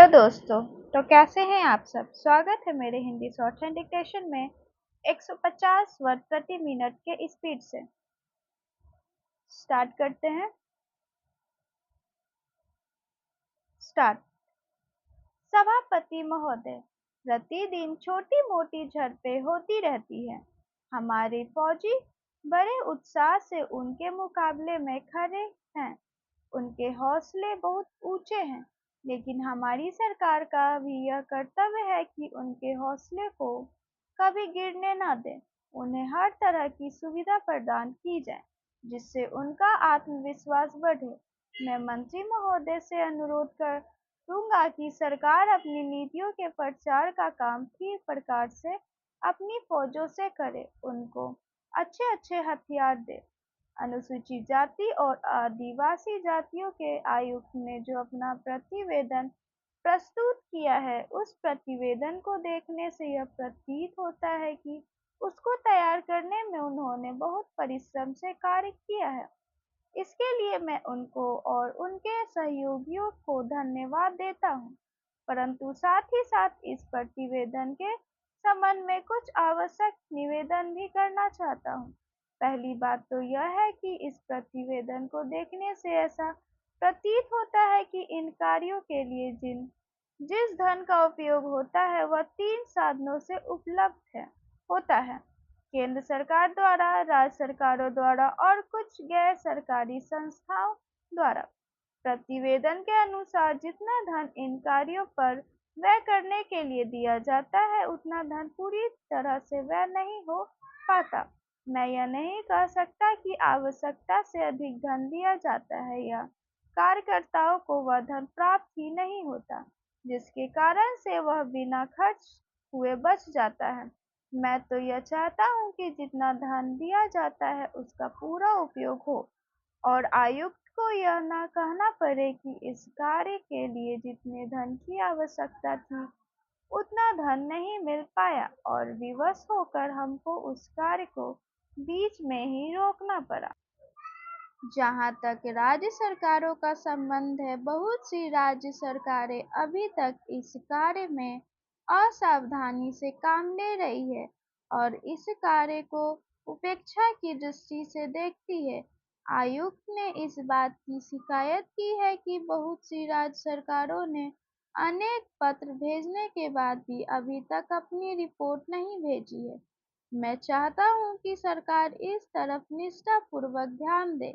Hello दोस्तों। तो कैसे हैं आप सब। स्वागत है मेरे हिंदी शॉर्ट हैंड डिक्टेशन में 150 वर्ड प्रति मिनट के स्पीड से। स्टार्ट करते हैं। स्टार्ट। सभापति महोदय, प्रतिदिन छोटी मोटी झड़पें होती रहती हैं। हमारे फौजी बड़े उत्साह से उनके मुकाबले में खड़े हैं। उनके हौसले बहुत ऊंचे हैं, लेकिन हमारी सरकार का भी यह कर्तव्य है कि उनके हौसले को कभी गिरने न दें। उन्हें हर तरह की सुविधा प्रदान की जाए जिससे उनका आत्मविश्वास बढ़े। मैं मंत्री महोदय से अनुरोध करूंगा कि सरकार अपनी नीतियों के प्रचार का काम ठीक प्रकार से अपनी फौजों से करे, उनको अच्छे अच्छे हथियार दे। अनुसूचित जाति और आदिवासी जातियों के आयुक्त ने जो अपना प्रतिवेदन प्रस्तुत किया है, उस प्रतिवेदन को देखने से यह प्रतीत होता है कि उसको तैयार करने में उन्होंने बहुत परिश्रम से कार्य किया है। इसके लिए मैं उनको और उनके सहयोगियों को धन्यवाद देता हूँ, परंतु साथ ही साथ इस प्रतिवेदन के संबंध में कुछ आवश्यक निवेदन भी करना चाहता हूँ। पहली बात तो यह है कि इस प्रतिवेदन को देखने से ऐसा प्रतीत होता है कि इन कार्यों के लिए जिस धन का उपयोग होता है वह 3 साधनों से उपलब्ध होता है। केंद्र सरकार द्वारा, राज्य सरकारों द्वारा और कुछ गैर सरकारी संस्थाओं द्वारा। प्रतिवेदन के अनुसार जितना धन इन कार्यों पर व्यय करने के लिए दिया जाता है, उतना धन पूरी तरह से व्यय नहीं हो पाता। मैं यह नहीं कह सकता कि आवश्यकता से अधिक धन दिया जाता है या कार्यकर्ताओं को वह धन प्राप्त ही नहीं होता, जिसके कारण से वह बिना खर्च हुए बच जाता है। मैं तो यह चाहता हूँ कि जितना धन दिया जाता है उसका पूरा उपयोग हो और आयुक्त को यह न कहना पड़े कि इस कार्य के लिए जितने धन की आवश्यकता थी उतना धन नहीं मिल पाया और विवश होकर हमको उस कार्य को बीच में ही रोकना पड़ा। जहाँ तक राज्य सरकारों का संबंध है, बहुत सी राज्य सरकारें अभी तक इस कार्य में असावधानी से काम ले रही है और इस कार्य को उपेक्षा की दृष्टि से देखती है। आयुक्त ने इस बात की शिकायत की है कि बहुत सी राज्य सरकारों ने अनेक पत्र भेजने के बाद भी अभी तक अपनी रिपोर्ट नहीं भेजी है। मैं चाहता हूं कि सरकार इस तरफ निष्ठापूर्वक ध्यान दे।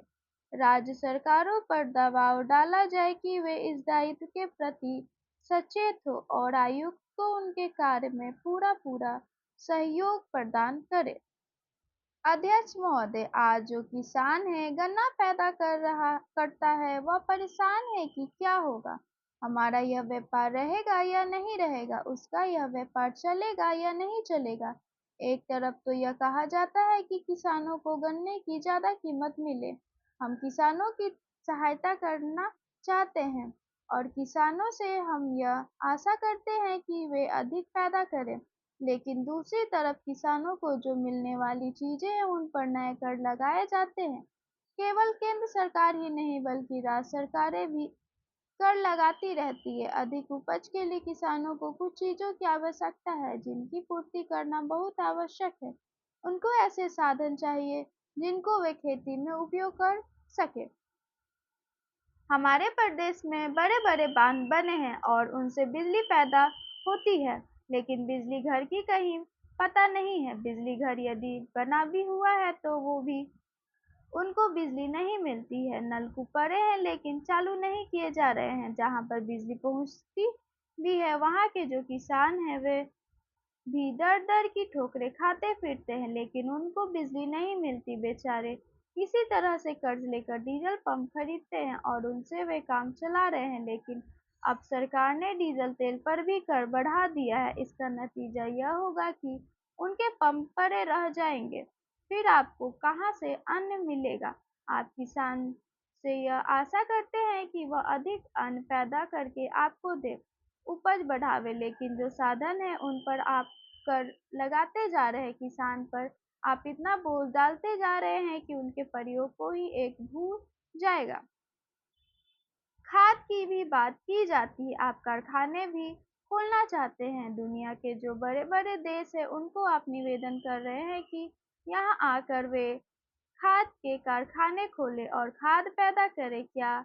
राज्य सरकारों पर दबाव डाला जाए कि वे इस दायित्व के प्रति सचेत हो और आयुक्त को उनके कार्य में पूरा सहयोग प्रदान करे। अध्यक्ष महोदय, आज जो किसान है गन्ना पैदा करता है, वह परेशान है कि क्या होगा। हमारा यह व्यापार रहेगा या नहीं रहेगा, उसका यह व्यापार चलेगा या नहीं चलेगा। एक तरफ तो यह कहा जाता है कि किसानों को गन्ने की ज्यादा कीमत मिले। हम किसानों की सहायता करना चाहते हैं और किसानों से हम यह आशा करते हैं कि वे अधिक पैदा करें, लेकिन दूसरी तरफ किसानों को जो मिलने वाली चीजें हैं उन पर नए कर लगाए जाते हैं। केवल केंद्र सरकार ही नहीं बल्कि राज्य सरकारें भी कर लगाती रहती है। अधिक उपज के लिए किसानों को कुछ चीजों की आवश्यकता है जिनकी पूर्ति करना बहुत आवश्यक है। उनको ऐसे साधन चाहिए जिनको वे खेती में उपयोग कर सके। हमारे प्रदेश में बड़े बड़े बांध बने हैं और उनसे बिजली पैदा होती है, लेकिन बिजली घर की कहीं पता नहीं है। बिजली घर यदि बना भी हुआ है तो वो भी उनको बिजली नहीं मिलती है। नलकूप पड़े हैं लेकिन चालू नहीं किए जा रहे हैं। जहाँ पर बिजली पहुँचती भी है वहाँ के जो किसान हैं वे भी दर दर की ठोकरें खाते फिरते हैं, लेकिन उनको बिजली नहीं मिलती। बेचारे किसी तरह से कर्ज लेकर डीजल पंप खरीदते हैं और उनसे वे काम चला रहे हैं, लेकिन अब सरकार ने डीजल तेल पर भी कर बढ़ा दिया है। इसका नतीजा यह होगा कि उनके पंप पड़े रह जाएंगे, फिर आपको कहाँ से अन्न मिलेगा। आप किसान से यह आशा करते हैं कि वह अधिक अन्न पैदा करके आपको दे, उपज बढ़ावे, लेकिन जो साधन है उन पर आप कर लगाते जा रहे हैं। किसान पर आप इतना बोझ डालते जा रहे हैं कि उनके प्रयोग को ही एक भूल जाएगा। खाद की भी बात की जाती है। आप कारखाने भी खोलना चाहते हैं। दुनिया के जो बड़े-बड़े देश हैं, उनको आप निवेदन कर रहे हैं कि यहाँ आकर वे खाद के कारखाने खोलें और खाद पैदा करें। क्या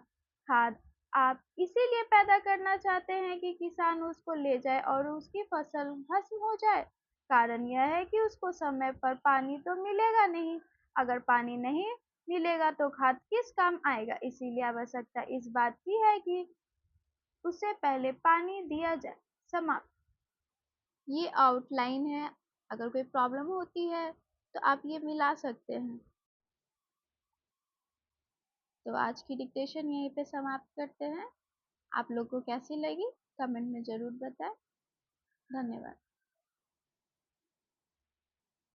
खाद आप इसीलिए पैदा करना चाहते हैं कि किसान उसको ले जाए और उसकी फसल भस्म हो जाए? कारण यह है कि उसको समय पर पानी तो मिलेगा नहीं। अगर पानी नहीं मिलेगा तो खाद किस काम आएगा? इसीलिए आवश्यकता इस बात की है कि उसे पहले पानी दिया जाए। समाप्त। ये आउटलाइन है। अगर कोई प्रॉब्लम होती है तो आप ये मिला सकते हैं। तो आज की डिक्टेशन यहीं पे समाप्त करते हैं। आप लोग को कैसी लगी कमेंट में ज़रूर बताएं। धन्यवाद।